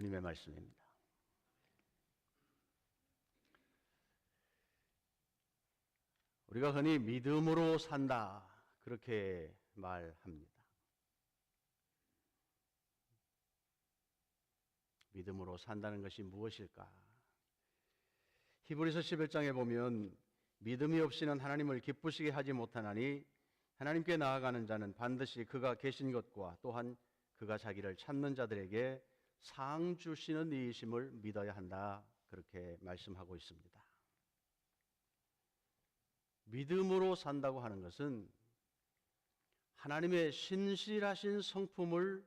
주님의 말씀입니다. 우리가 흔히 믿음으로 산다 그렇게 말합니다. 믿음으로 산다는 것이 무엇일까? 히브리서 11장에 보면 믿음이 없이는 하나님을 기쁘시게 하지 못하나니 하나님께 나아가는 자는 반드시 그가 계신 것과 또한 그가 자기를 찾는 자들에게 상 주시는 이이심을 믿어야 한다 그렇게 말씀하고 있습니다. 믿음으로 산다고 하는 것은 하나님의 신실하신 성품을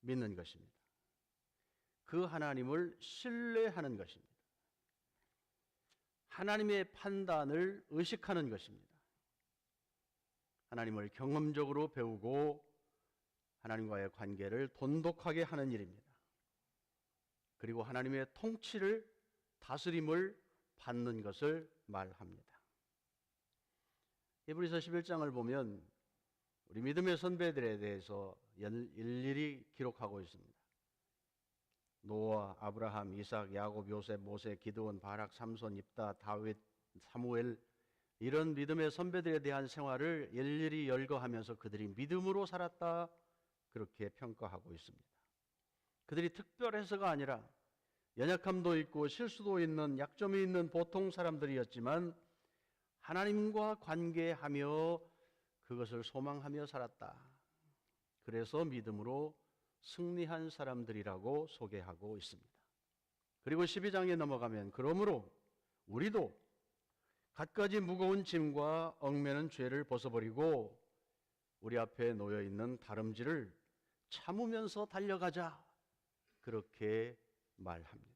믿는 것입니다. 그 하나님을 신뢰하는 것입니다. 하나님의 판단을 의식하는 것입니다. 하나님을 경험적으로 배우고 하나님과의 관계를 돈독하게 하는 일입니다. 그리고 하나님의 통치를, 다스림을 받는 것을 말합니다. 히브리서 11장을 보면 우리 믿음의 선배들에 대해서 일일이 기록하고 있습니다. 노아, 아브라함, 이삭, 야곱, 요셉, 모세, 기드온, 바락, 삼손, 입다, 다윗, 사무엘 이런 믿음의 선배들에 대한 생활을 일일이 열거하면서 그들이 믿음으로 살았다 그렇게 평가하고 있습니다. 그들이 특별해서가 아니라 연약함도 있고 실수도 있는 약점이 있는 보통 사람들이었지만 하나님과 관계하며 그것을 소망하며 살았다. 그래서 믿음으로 승리한 사람들이라고 소개하고 있습니다. 그리고 12장에 넘어가면 그러므로 우리도 갖가지 무거운 짐과 얽매는 죄를 벗어버리고 우리 앞에 놓여있는 다름질을 참으면서 달려가자 그렇게 말합니다.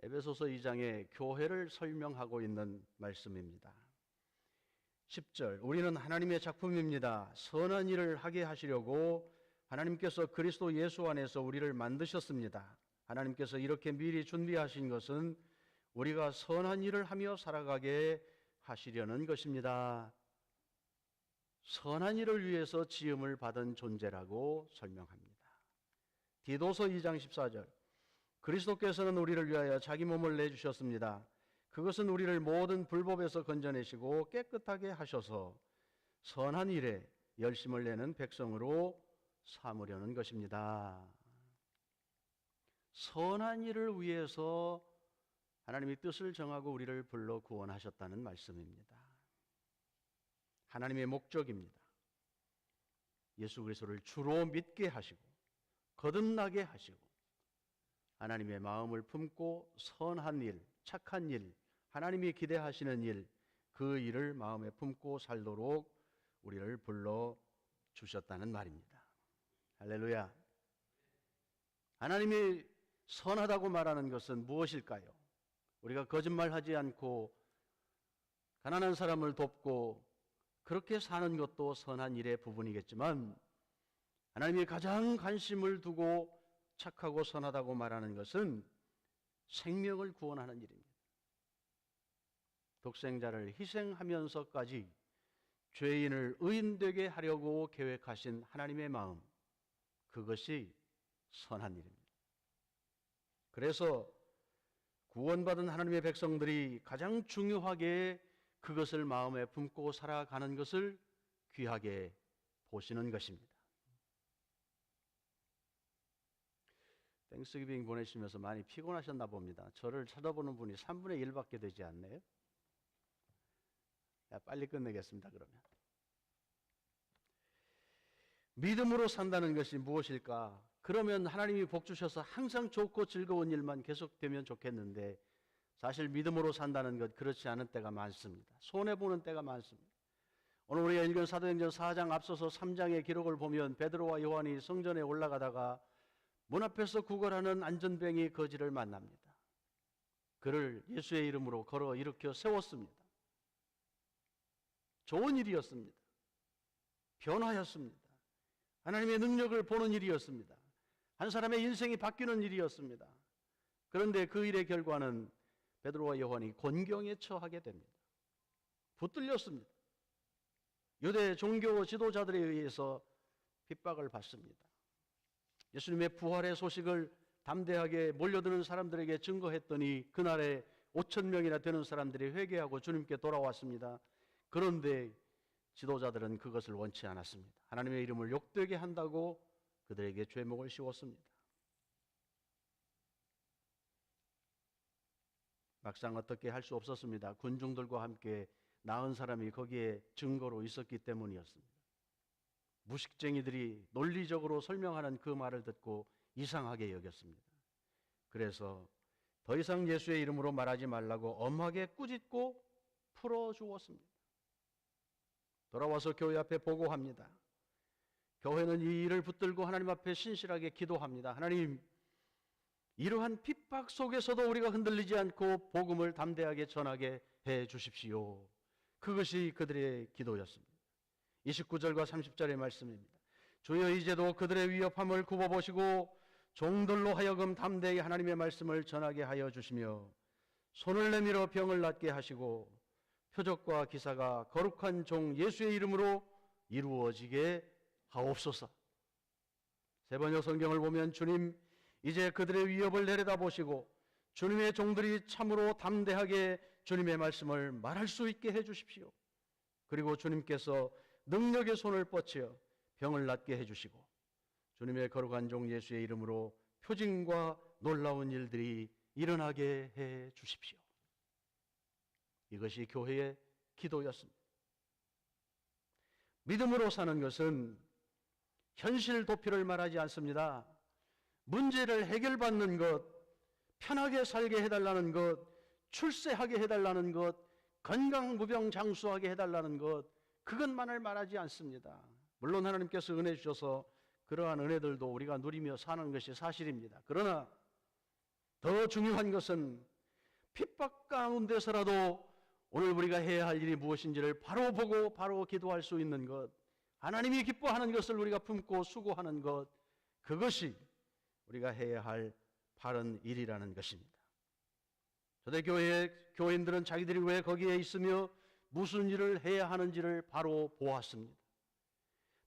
에베소서 2장의 교회를 설명하고 있는 말씀입니다. 10절 우리는 하나님의 작품입니다. 선한 일을 하게 하시려고 하나님께서 그리스도 예수 안에서 우리를 만드셨습니다. 하나님께서 이렇게 미리 준비하신 것은 우리가 선한 일을 하며 살아가게 하시려는 것입니다. 선한 일을 위해서 지음을 받은 존재라고 설명합니다. 디도서 2장 14절 그리스도께서는 우리를 위하여 자기 몸을 내주셨습니다. 그것은 우리를 모든 불법에서 건져내시고 깨끗하게 하셔서 선한 일에 열심을 내는 백성으로 삼으려는 것입니다. 선한 일을 위해서 하나님이 뜻을 정하고 우리를 불러 구원하셨다는 말씀입니다. 하나님의 목적입니다. 예수 그리스도를 주로 믿게 하시고 거듭나게 하시고 하나님의 마음을 품고 선한 일, 착한 일, 하나님이 기대하시는 일, 그 일을 마음에 품고 살도록 우리를 불러 주셨다는 말입니다. 할렐루야. 하나님이 선하다고 말하는 것은 무엇일까요? 우리가 거짓말하지 않고 가난한 사람을 돕고 그렇게 사는 것도 선한 일의 부분이겠지만 하나님이 가장 관심을 두고 착하고 선하다고 말하는 것은 생명을 구원하는 일입니다. 독생자를 희생하면서까지 죄인을 의인되게 하려고 계획하신 하나님의 마음, 그것이 선한 일입니다. 그래서 구원받은 하나님의 백성들이 가장 중요하게 그것을 마음에 품고 살아가는 것을 귀하게 보시는 것입니다. 땡스기빙 보내시면서 많이 피곤하셨나 봅니다. 저를 쳐다보는 분이 3분의 1밖에 되지 않네요. 빨리 끝내겠습니다. 그러면 믿음으로 산다는 것이 무엇일까? 그러면 하나님이 복 주셔서 항상 좋고 즐거운 일만 계속되면 좋겠는데 사실 믿음으로 산다는 것 그렇지 않은 때가 많습니다. 손해보는 때가 많습니다. 오늘 우리가 읽은 사도행전 4장 앞서서 3장의 기록을 보면 베드로와 요한이 성전에 올라가다가 문 앞에서 구걸하는 안전뱅이 거지를 만납니다. 그를 예수의 이름으로 걸어 일으켜 세웠습니다. 좋은 일이었습니다. 변화였습니다. 하나님의 능력을 보는 일이었습니다. 한 사람의 인생이 바뀌는 일이었습니다. 그런데 그 일의 결과는 베드로와 요한이 곤경에 처하게 됩니다. 붙들렸습니다. 유대 종교 지도자들에 의해서 핍박을 받습니다. 예수님의 부활의 소식을 담대하게 몰려드는 사람들에게 증거했더니 그날에 5천 명이나 되는 사람들이 회개하고 주님께 돌아왔습니다. 그런데 지도자들은 그것을 원치 않았습니다. 하나님의 이름을 욕되게 한다고 그들에게 죄목을 씌웠습니다. 막상 어떻게 할 수 없었습니다. 군중들과 함께 나은 사람이 거기에 증거로 있었기 때문이었습니다. 무식쟁이들이 논리적으로 설명하는 그 말을 듣고 이상하게 여겼습니다. 그래서 더 이상 예수의 이름으로 말하지 말라고 엄하게 꾸짖고 풀어주었습니다. 돌아와서 교회 앞에 보고합니다. 교회는 이 일을 붙들고 하나님 앞에 신실하게 기도합니다. 하나님, 이러한 핍박 속에서도 우리가 흔들리지 않고 복음을 담대하게 전하게 해 주십시오. 그것이 그들의 기도였습니다. 29절과 30절의 말씀입니다. 주여 이제도 그들의 위협함을 굽어보시고 종들로 하여금 담대히 하나님의 말씀을 전하게 하여 주시며 손을 내밀어 병을 낫게 하시고 표적과 기사가 거룩한 종 예수의 이름으로 이루어지게 하옵소서. 세 번역 성경을 보면 주님 이제 그들의 위협을 내려다보시고 주님의 종들이 참으로 담대하게 주님의 말씀을 말할 수 있게 해 주십시오. 그리고 주님께서 능력의 손을 뻗쳐 병을 낫게 해주시고 주님의 거룩한 종 예수의 이름으로 표징과 놀라운 일들이 일어나게 해 주십시오. 이것이 교회의 기도였습니다. 믿음으로 사는 것은 현실 도피를 말하지 않습니다. 문제를 해결받는 것, 편하게 살게 해달라는 것, 출세하게 해달라는 것, 건강무병장수하게 해달라는 것, 그것만을 말하지 않습니다. 물론 하나님께서 은혜 주셔서 그러한 은혜들도 우리가 누리며 사는 것이 사실입니다. 그러나 더 중요한 것은 핍박 가운데서라도 오늘 우리가 해야 할 일이 무엇인지를 바로 보고 바로 기도할 수 있는 것, 하나님이 기뻐하는 것을 우리가 품고 수고하는 것, 그것이 우리가 해야 할 바른 일이라는 것입니다. 초대교회의 교인들은 자기들이 왜 거기에 있으며 무슨 일을 해야 하는지를 바로 보았습니다.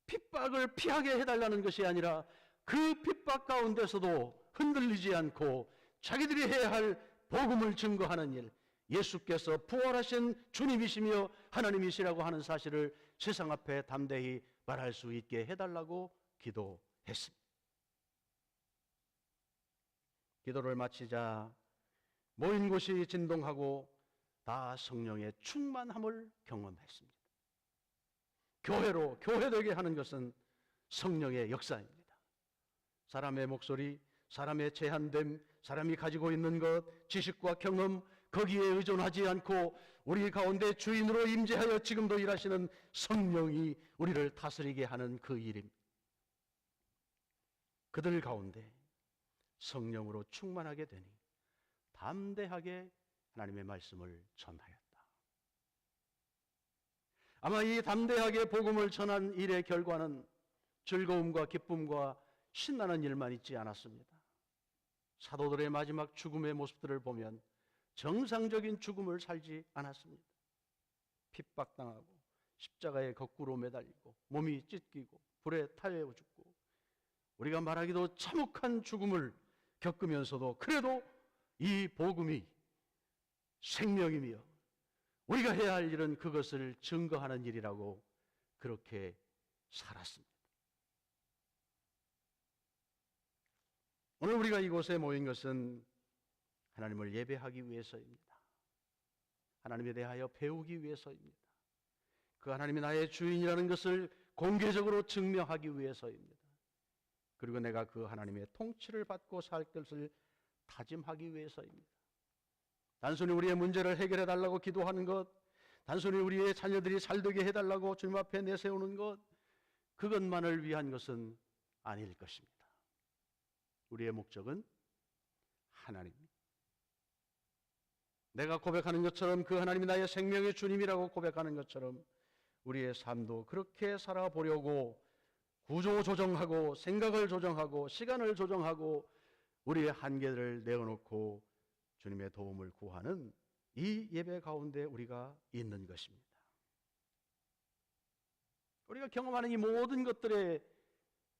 핍박을 피하게 해달라는 것이 아니라 그 핍박 가운데서도 흔들리지 않고 자기들이 해야 할 복음을 증거하는 일, 예수께서 부활하신 주님이시며 하나님이시라고 하는 사실을 세상 앞에 담대히 말할 수 있게 해달라고 기도했습니다. 기도를 마치자 모인 곳이 진동하고 다 성령의 충만함을 경험했습니다. 교회되게 하는 것은 성령의 역사입니다. 사람의 목소리, 사람의 제한됨, 사람이 가지고 있는 것, 지식과 경험, 거기에 의존하지 않고 우리 가운데 주인으로 임재하여 지금도 일하시는 성령이 우리를 다스리게 하는 그 일입니다. 그들 가운데 성령으로 충만하게 되니 담대하게 하나님의 말씀을 전하였다. 아마 이 담대하게 복음을 전한 일의 결과는 즐거움과 기쁨과 신나는 일만 있지 않았습니다. 사도들의 마지막 죽음의 모습들을 보면 정상적인 죽음을 살지 않았습니다. 핍박당하고 십자가에 거꾸로 매달리고 몸이 찢기고 불에 타여 죽고 우리가 말하기도 참혹한 죽음을 겪으면서도 그래도 이 복음이 생명이며 우리가 해야 할 일은 그것을 증거하는 일이라고 그렇게 살았습니다. 오늘 우리가 이곳에 모인 것은 하나님을 예배하기 위해서입니다. 하나님에 대하여 배우기 위해서입니다. 그 하나님이 나의 주인이라는 것을 공개적으로 증명하기 위해서입니다. 그리고 내가 그 하나님의 통치를 받고 살 것을 다짐하기 위해서입니다. 단순히 우리의 문제를 해결해 달라고 기도하는 것, 단순히 우리의 자녀들이 잘되게 해달라고 주님 앞에 내세우는 것, 그것만을 위한 것은 아닐 것입니다. 우리의 목적은 하나님입니다. 내가 고백하는 것처럼 그 하나님이 나의 생명의 주님이라고 고백하는 것처럼 우리의 삶도 그렇게 살아보려고 구조 조정하고 생각을 조정하고 시간을 조정하고 우리의 한계를 내어놓고 주님의 도움을 구하는 이 예배 가운데 우리가 있는 것입니다. 우리가 경험하는 이 모든 것들의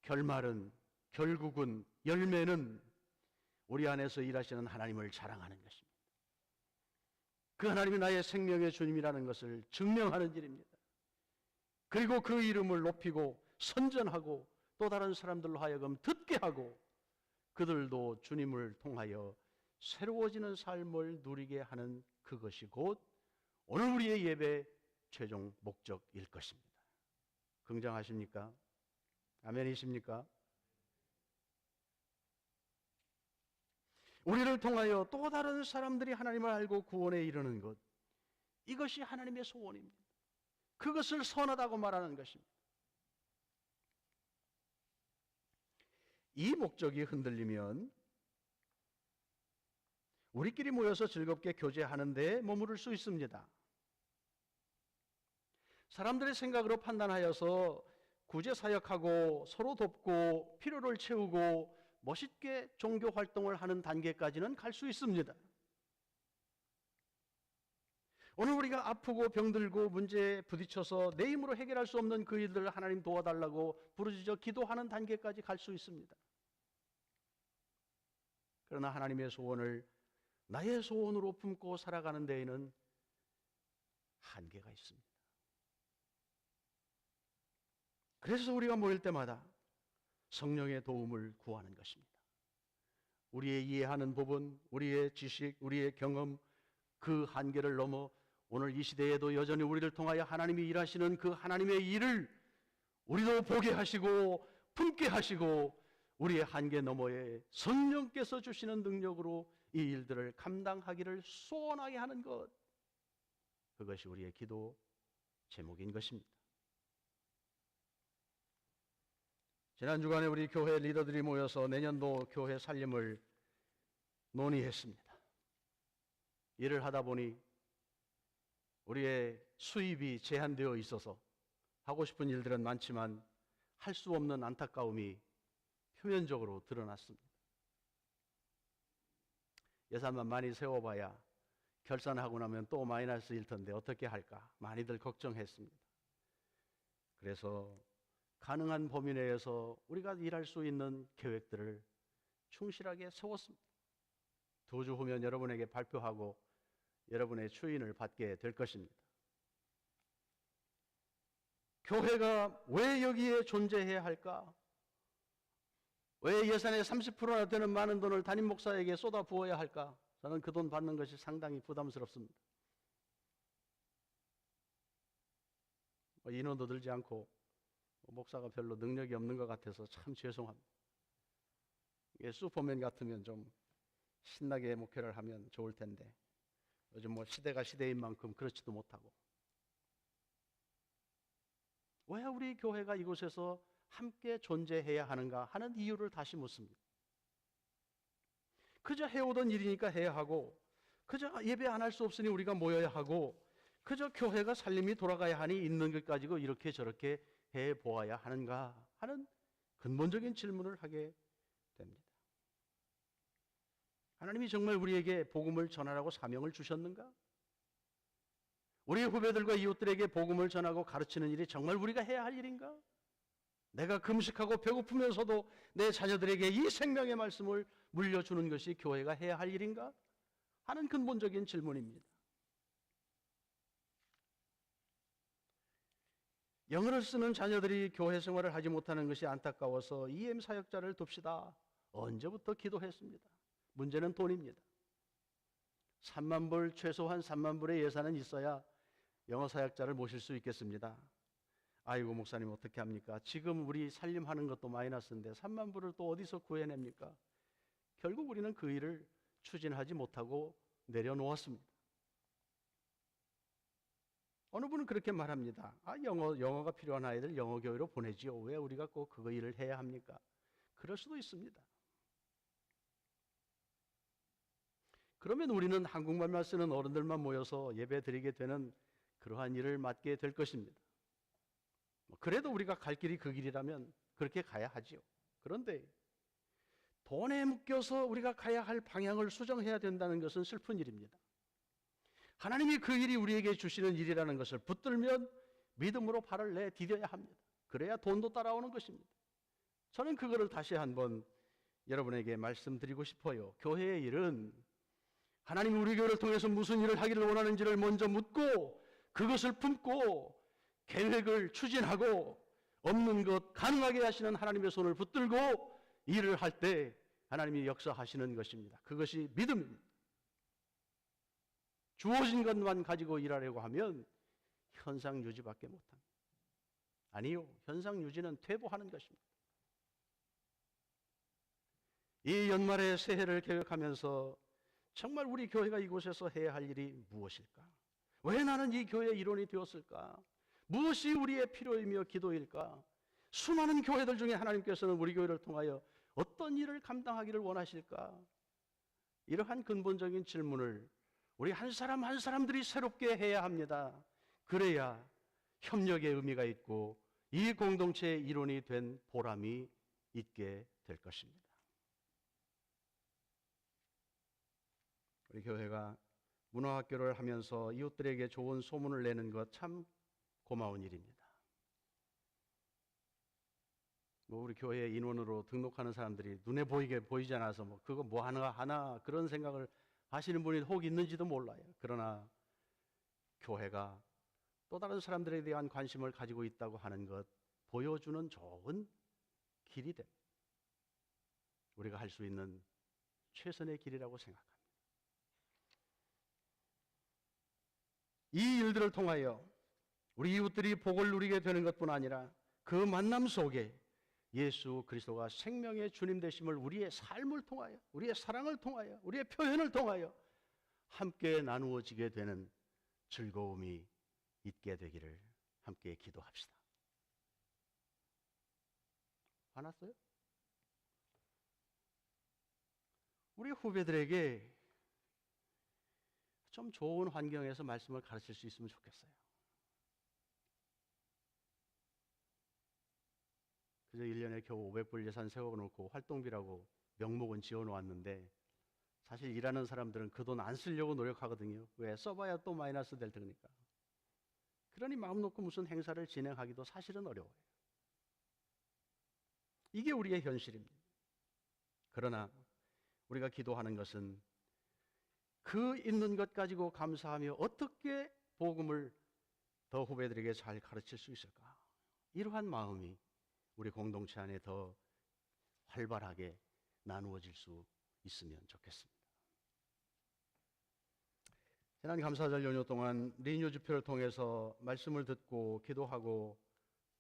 결국은 열매는 우리 안에서 일하시는 하나님을 자랑하는 것입니다. 그 하나님이 나의 생명의 주님이라는 것을 증명하는 일입니다. 그리고 그 이름을 높이고 선전하고 또 다른 사람들로 하여금 듣게 하고 그들도 주님을 통하여 새로워지는 삶을 누리게 하는 그것이 곧 오늘 우리의 예배 최종 목적일 것입니다. 긍정하십니까? 아멘이십니까? 우리를 통하여 또 다른 사람들이 하나님을 알고 구원에 이르는 것, 이것이 하나님의 소원입니다. 그것을 선하다고 말하는 것입니다. 이 목적이 흔들리면 우리끼리 모여서 즐겁게 교제하는 데 머무를 수 있습니다. 사람들의 생각으로 판단하여서 구제사역하고 서로 돕고 필요를 채우고 멋있게 종교 활동을 하는 단계까지는 갈 수 있습니다. 오늘 우리가 아프고 병들고 문제에 부딪혀서 내 힘으로 해결할 수 없는 그 일들을 하나님 도와달라고 부르짖어 기도하는 단계까지 갈 수 있습니다. 그러나 하나님의 소원을 나의 소원으로 품고 살아가는 데에는 한계가 있습니다. 그래서 우리가 모일 때마다 성령의 도움을 구하는 것입니다. 우리의 이해하는 부분, 우리의 지식, 우리의 경험, 그 한계를 넘어 오늘 이 시대에도 여전히 우리를 통하여 하나님이 일하시는 그 하나님의 일을 우리도 보게 하시고 품게 하시고 우리의 한계 너머에 성령께서 주시는 능력으로 이 일들을 감당하기를 소원하게 하는 것, 그것이 우리의 기도 제목인 것입니다. 지난 주간에 우리 교회 리더들이 모여서 내년도 교회 살림을 논의했습니다. 일을 하다 보니 우리의 수입이 제한되어 있어서 하고 싶은 일들은 많지만 할 수 없는 안타까움이 표면적으로 드러났습니다. 예산만 많이 세워봐야 결산하고 나면 또 마이너스일 텐데 어떻게 할까 많이들 걱정했습니다. 그래서 가능한 범위 내에서 우리가 일할 수 있는 계획들을 충실하게 세웠습니다. 2주 후면 여러분에게 발표하고 여러분의 추인을 받게 될 것입니다. 교회가 왜 여기에 존재해야 할까? 왜 예산의 30%나 되는 많은 돈을 담임 목사에게 쏟아 부어야 할까? 저는 그 돈 받는 것이 상당히 부담스럽습니다. 인원도 들지 않고 목사가 별로 능력이 없는 것 같아서 참 죄송합니다. 이게 슈퍼맨 같으면 좀 신나게 목회를 하면 좋을 텐데 요즘 뭐 시대가 시대인 만큼 그렇지도 못하고, 왜 우리 교회가 이곳에서 함께 존재해야 하는가 하는 이유를 다시 묻습니다. 그저 해오던 일이니까 해야 하고, 그저 예배 안 할 수 없으니 우리가 모여야 하고, 그저 교회가 살림이 돌아가야 하니 있는 것 가지고 이렇게 저렇게 해보아야 하는가 하는 근본적인 질문을 하게 됩니다. 하나님이 정말 우리에게 복음을 전하라고 사명을 주셨는가? 우리 후배들과 이웃들에게 복음을 전하고 가르치는 일이 정말 우리가 해야 할 일인가? 내가 금식하고 배고프면서도 내 자녀들에게 이 생명의 말씀을 물려주는 것이 교회가 해야 할 일인가? 하는 근본적인 질문입니다. 영어를 쓰는 자녀들이 교회 생활을 하지 못하는 것이 안타까워서 EM 사역자를 둡시다. 언제부터 기도했습니다. 문제는 돈입니다. 3만 불, 최소한 3만 불의 예산은 있어야 영어 사역자를 모실 수 있겠습니다. 아이고 목사님 어떻게 합니까? 지금 우리 살림하는 것도 마이너스인데 3만 불을 또 어디서 구해냅니까? 결국 우리는 그 일을 추진하지 못하고 내려놓았습니다. 어느 분은 그렇게 말합니다. 영어가 필요한 아이들 영어 교회로 보내지요. 왜 우리가 꼭 그거 일을 해야 합니까? 그럴 수도 있습니다. 그러면 우리는 한국말만 쓰는 어른들만 모여서 예배 드리게 되는 그러한 일을 맡게 될 것입니다. 그래도 우리가 갈 길이 그 길이라면 그렇게 가야 하지요. 그런데 돈에 묶여서 우리가 가야 할 방향을 수정해야 된다는 것은 슬픈 일입니다. 하나님이 그 일이 우리에게 주시는 일이라는 것을 붙들면 믿음으로 발을 내디뎌야 합니다. 그래야 돈도 따라오는 것입니다. 저는 그거를 다시 한번 여러분에게 말씀드리고 싶어요. 교회의 일은 하나님 우리 교회를 통해서 무슨 일을 하기를 원하는지를 먼저 묻고 그것을 품고 계획을 추진하고 없는 것 가능하게 하시는 하나님의 손을 붙들고 일을 할 때 하나님이 역사하시는 것입니다. 그것이 믿음입니다. 주어진 것만 가지고 일하려고 하면 현상 유지밖에 못합니다. 아니요, 현상 유지는 퇴보하는 것입니다. 이 연말에 새해를 계획하면서 정말 우리 교회가 이곳에서 해야 할 일이 무엇일까? 왜 나는 이 교회의 일원이 되었을까? 무엇이 우리의 필요이며 기도일까? 수많은 교회들 중에 하나님께서는 우리 교회를 통하여 어떤 일을 감당하기를 원하실까? 이러한 근본적인 질문을 우리 한 사람 한 사람들이 새롭게 해야 합니다. 그래야 협력의 의미가 있고 이 공동체의 일원이 된 보람이 있게 될 것입니다. 우리 교회가 문화학교를 하면서 이웃들에게 좋은 소문을 내는 것 참 고마운 일입니다. 우리 교회 인원으로 등록하는 사람들이 눈에 보이지 않아서 그거 뭐 하나 그런 생각을 하시는 분이 혹 있는지도 몰라요. 그러나 교회가 또 다른 사람들에 대한 관심을 가지고 있다고 하는 것 보여주는 좋은 길이 됩니다. 우리가 할 수 있는 최선의 길이라고 생각합니다. 이 일들을 통하여 우리 이웃들이 복을 누리게 되는 것뿐 아니라 그 만남 속에 예수 그리스도가 생명의 주님 되심을 우리의 삶을 통하여, 우리의 사랑을 통하여, 우리의 표현을 통하여 함께 나누어지게 되는 즐거움이 있게 되기를 함께 기도합시다. 화났어요? 우리 후배들에게 좀 좋은 환경에서 말씀을 가르칠 수 있으면 좋겠어요. 그저 1년에 겨우 500불 예산 세워놓고 활동비라고 명목은 지어놓았는데 사실 일하는 사람들은 그 돈 안 쓰려고 노력하거든요. 왜? 써봐야 또 마이너스 될 테니까. 그러니 마음 놓고 무슨 행사를 진행하기도 사실은 어려워요. 이게 우리의 현실입니다. 그러나 우리가 기도하는 것은 그 있는 것 가지고 감사하며 어떻게 복음을 더 후배들에게 잘 가르칠 수 있을까? 이러한 마음이 우리 공동체 안에 더 활발하게 나누어질 수 있으면 좋겠습니다. 지난 감사절 연휴 동안 리뉴 집회를 통해서 말씀을 듣고 기도하고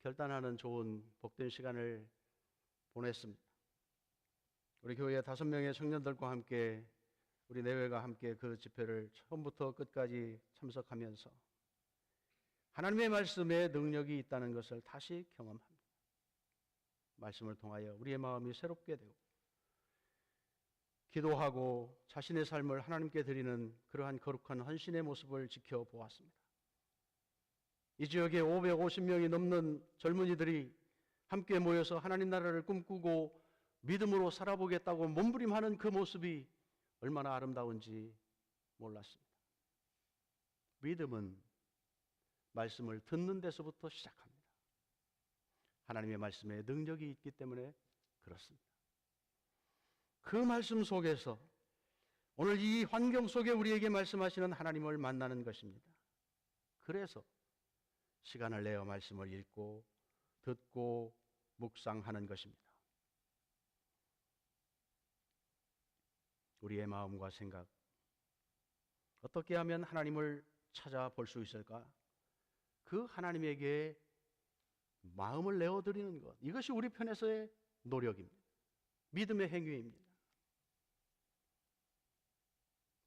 결단하는 좋은 복된 시간을 보냈습니다. 우리 교회 5명의 청년들과 함께 우리 내외가 함께 그 집회를 처음부터 끝까지 참석하면서 하나님의 말씀에 능력이 있다는 것을 다시 경험합니다. 말씀을 통하여 우리의 마음이 새롭게 되고 기도하고 자신의 삶을 하나님께 드리는 그러한 거룩한 헌신의 모습을 지켜보았습니다. 이 지역에 550명이 넘는 젊은이들이 함께 모여서 하나님 나라를 꿈꾸고 믿음으로 살아보겠다고 몸부림하는 그 모습이 얼마나 아름다운지 몰랐습니다. 믿음은 말씀을 듣는 데서부터 시작합니다. 하나님의 말씀에 능력이 있기 때문에 그렇습니다. 그 말씀 속에서 오늘 이 환경 속에 우리에게 말씀하시는 하나님을 만나는 것입니다. 그래서 시간을 내어 말씀을 읽고 듣고 묵상하는 것입니다. 우리의 마음과 생각, 어떻게 하면 하나님을 찾아볼 수 있을까? 그 하나님에게 마음을 내어드리는 것, 이것이 우리 편에서의 노력입니다. 믿음의 행위입니다.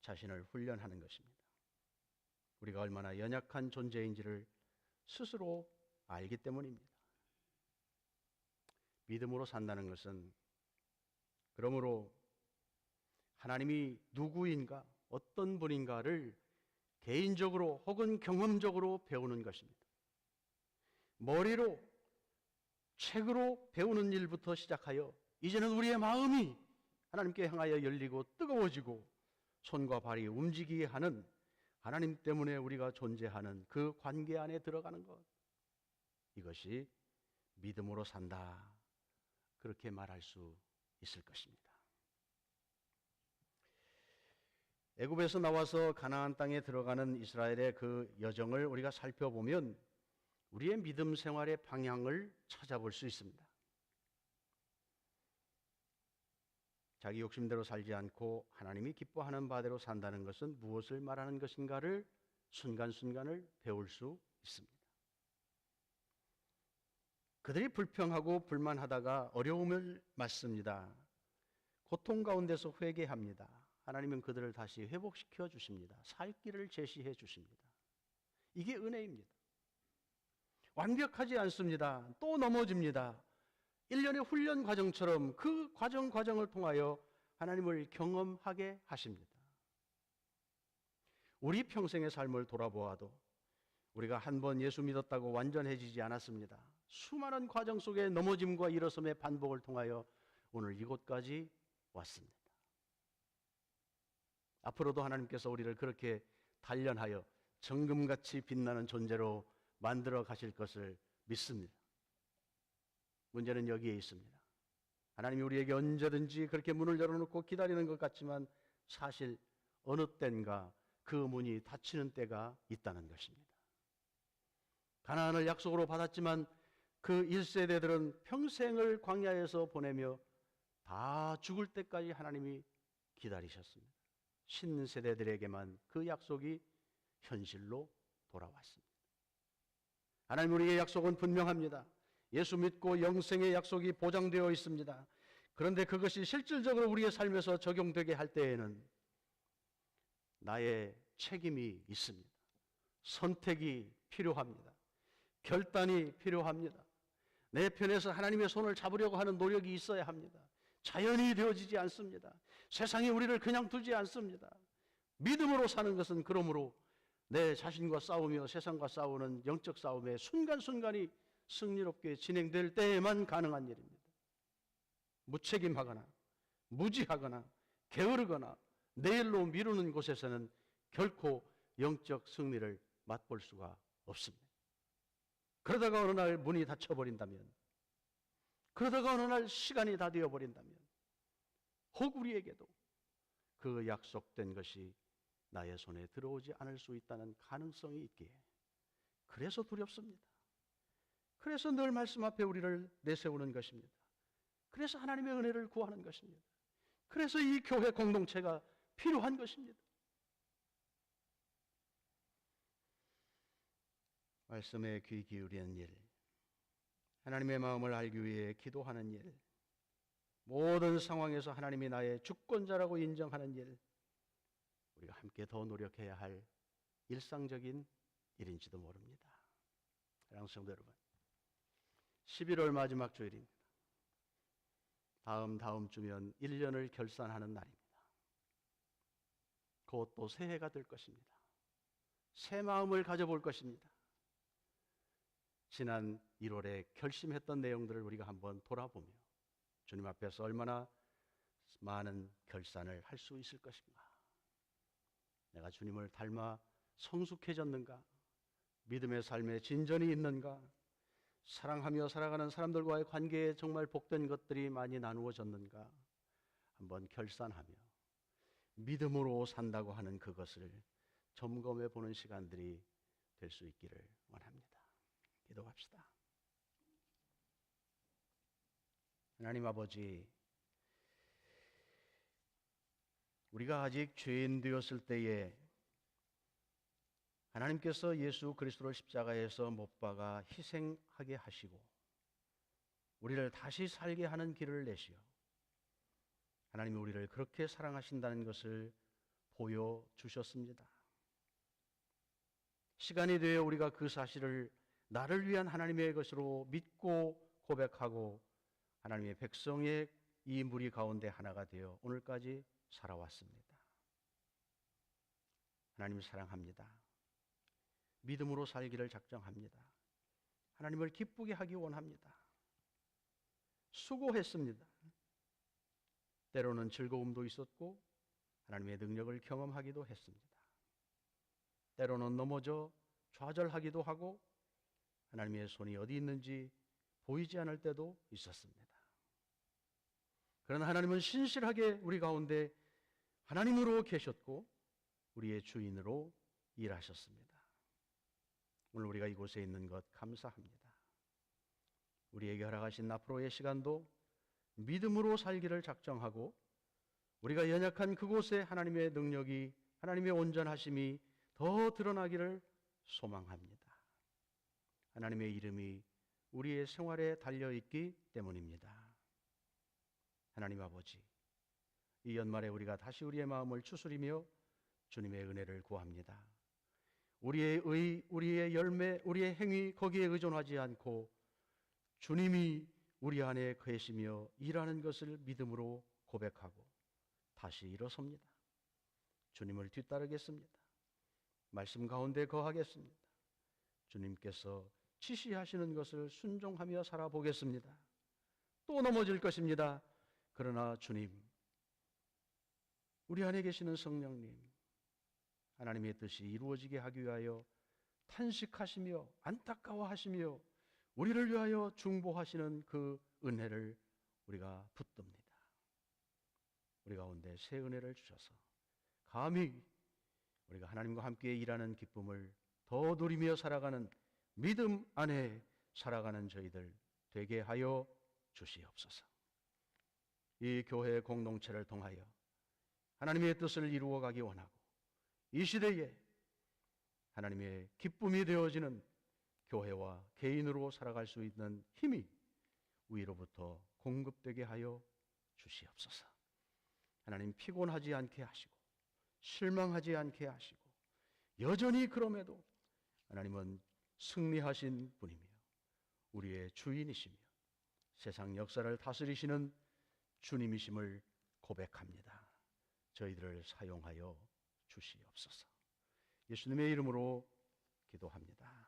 자신을 훈련하는 것입니다. 우리가 얼마나 연약한 존재인지를 스스로 알기 때문입니다. 믿음으로 산다는 것은 그러므로 하나님이 누구인가, 어떤 분인가를 개인적으로 혹은 경험적으로 배우는 것입니다. 머리로, 책으로 배우는 일부터 시작하여 이제는 우리의 마음이 하나님께 향하여 열리고 뜨거워지고 손과 발이 움직이게 하는 하나님 때문에 우리가 존재하는 그 관계 안에 들어가는 것, 이것이 믿음으로 산다, 그렇게 말할 수 있을 것입니다. 애굽에서 나와서 가나안 땅에 들어가는 이스라엘의 그 여정을 우리가 살펴보면 우리의 믿음 생활의 방향을 찾아볼 수 있습니다. 자기 욕심대로 살지 않고 하나님이 기뻐하는 바대로 산다는 것은 무엇을 말하는 것인가를 순간순간을 배울 수 있습니다. 그들이 불평하고 불만하다가 어려움을 맞습니다. 고통 가운데서 회개합니다. 하나님은 그들을 다시 회복시켜 주십니다. 살 길을 제시해 주십니다. 이게 은혜입니다. 완벽하지 않습니다. 또 넘어집니다. 일련의 훈련 과정처럼 그 과정을 통하여 하나님을 경험하게 하십니다. 우리 평생의 삶을 돌아보아도 우리가 한 번 예수 믿었다고 완전해지지 않았습니다. 수많은 과정 속에 넘어짐과 일어섬의 반복을 통하여 오늘 이곳까지 왔습니다. 앞으로도 하나님께서 우리를 그렇게 단련하여 정금같이 빛나는 존재로 만들어 가실 것을 믿습니다. 문제는 여기에 있습니다. 하나님이 우리에게 언제든지 그렇게 문을 열어놓고 기다리는 것 같지만 사실 어느 때인가 그 문이 닫히는 때가 있다는 것입니다. 가나안을 약속으로 받았지만 그 1세대들은 평생을 광야에서 보내며 다 죽을 때까지 하나님이 기다리셨습니다. 신세대들에게만 그 약속이 현실로 돌아왔습니다. 하나님 우리의 약속은 분명합니다. 예수 믿고 영생의 약속이 보장되어 있습니다. 그런데 그것이 실질적으로 우리의 삶에서 적용되게 할 때에는 나의 책임이 있습니다. 선택이 필요합니다. 결단이 필요합니다. 내 편에서 하나님의 손을 잡으려고 하는 노력이 있어야 합니다. 자연히 되어지지 않습니다. 세상이 우리를 그냥 두지 않습니다. 믿음으로 사는 것은 그러므로 내 자신과 싸우며 세상과 싸우는 영적 싸움의 순간순간이 승리롭게 진행될 때에만 가능한 일입니다. 무책임하거나 무지하거나 게으르거나 내일로 미루는 곳에서는 결코 영적 승리를 맛볼 수가 없습니다. 그러다가 어느 날 문이 닫혀버린다면, 그러다가 어느 날 시간이 다 되어버린다면 혹 우리에게도 그 약속된 것이 나의 손에 들어오지 않을 수 있다는 가능성이 있기에 그래서 두렵습니다. 그래서 늘 말씀 앞에 우리를 내세우는 것입니다. 그래서 하나님의 은혜를 구하는 것입니다. 그래서 이 교회 공동체가 필요한 것입니다. 말씀에 귀 기울이는 일, 하나님의 마음을 알기 위해 기도하는 일, 모든 상황에서 하나님이 나의 주권자라고 인정하는 일, 우리가 함께 더 노력해야 할 일상적인 일인지도 모릅니다. 사랑하는 성도 여러분, 11월 마지막 주일입니다. 다음 주면 1년을 결산하는 날입니다. 곧 또 새해가 될 것입니다. 새 마음을 가져볼 것입니다. 지난 1월에 결심했던 내용들을 우리가 한번 돌아보며 주님 앞에서 얼마나 많은 결산을 할 수 있을 것인가, 내가 주님을 닮아 성숙해졌는가, 믿음의 삶에 진전이 있는가, 사랑하며 살아가는 사람들과의 관계에 정말 복된 것들이 많이 나누어졌는가 한번 결산하며 믿음으로 산다고 하는 그것을 점검해 보는 시간들이 될 수 있기를 원합니다. 기도합시다. 하나님 아버지, 우리가 아직 죄인 되었을 때에 하나님께서 예수 그리스도를 십자가에서 못 박아 희생하게 하시고 우리를 다시 살게 하는 길을 내시어 하나님이 우리를 그렇게 사랑하신다는 것을 보여주셨습니다. 시간이 되어 우리가 그 사실을 나를 위한 하나님의 것으로 믿고 고백하고 하나님의 백성의 이 무리 가운데 하나가 되어 오늘까지 살아왔습니다. 하나님 사랑합니다. 믿음으로 살기를 작정합니다. 하나님을 기쁘게 하기 원합니다. 수고했습니다. 때로는 즐거움도 있었고 하나님의 능력을 경험하기도 했습니다. 때로는 넘어져 좌절하기도 하고 하나님의 손이 어디 있는지 보이지 않을 때도 있었습니다. 그러나 하나님은 신실하게 우리 가운데 하나님으로 계셨고 우리의 주인으로 일하셨습니다. 오늘 우리가 이곳에 있는 것 감사합니다. 우리에게 허락하신 앞으로의 시간도 믿음으로 살기를 작정하고 우리가 연약한 그곳에 하나님의 능력이, 하나님의 온전하심이 더 드러나기를 소망합니다. 하나님의 이름이 우리의 생활에 달려있기 때문입니다. 하나님 아버지, 이 연말에 우리가 다시 우리의 마음을 추스리며 주님의 은혜를 구합니다. 우리의 열매, 우리의 행위 거기에 의존하지 않고 주님이 우리 안에 계시며 일하는 것을 믿음으로 고백하고 다시 일어섭니다. 주님을 뒤따르겠습니다. 말씀 가운데 거하겠습니다. 주님께서 지시하시는 것을 순종하며 살아보겠습니다. 또 넘어질 것입니다. 그러나 주님, 우리 안에 계시는 성령님, 하나님의 뜻이 이루어지게 하기 위하여 탄식하시며 안타까워하시며 우리를 위하여 중보하시는 그 은혜를 우리가 붙듭니다. 우리 가운데 새 은혜를 주셔서 감히 우리가 하나님과 함께 일하는 기쁨을 더 누리며 살아가는 믿음 안에 살아가는 저희들 되게 하여 주시옵소서. 이 교회 공동체를 통하여 하나님의 뜻을 이루어가기 원하고 이 시대에 하나님의 기쁨이 되어지는 교회와 개인으로 살아갈 수 있는 힘이 위로부터 공급되게 하여 주시옵소서. 하나님 피곤하지 않게 하시고 실망하지 않게 하시고 여전히 그럼에도 하나님은 승리하신 분이며 우리의 주인이시며 세상 역사를 다스리시는 주님이심을 고백합니다. 저희들을 사용하여 주시옵소서. 예수님의 이름으로 기도합니다.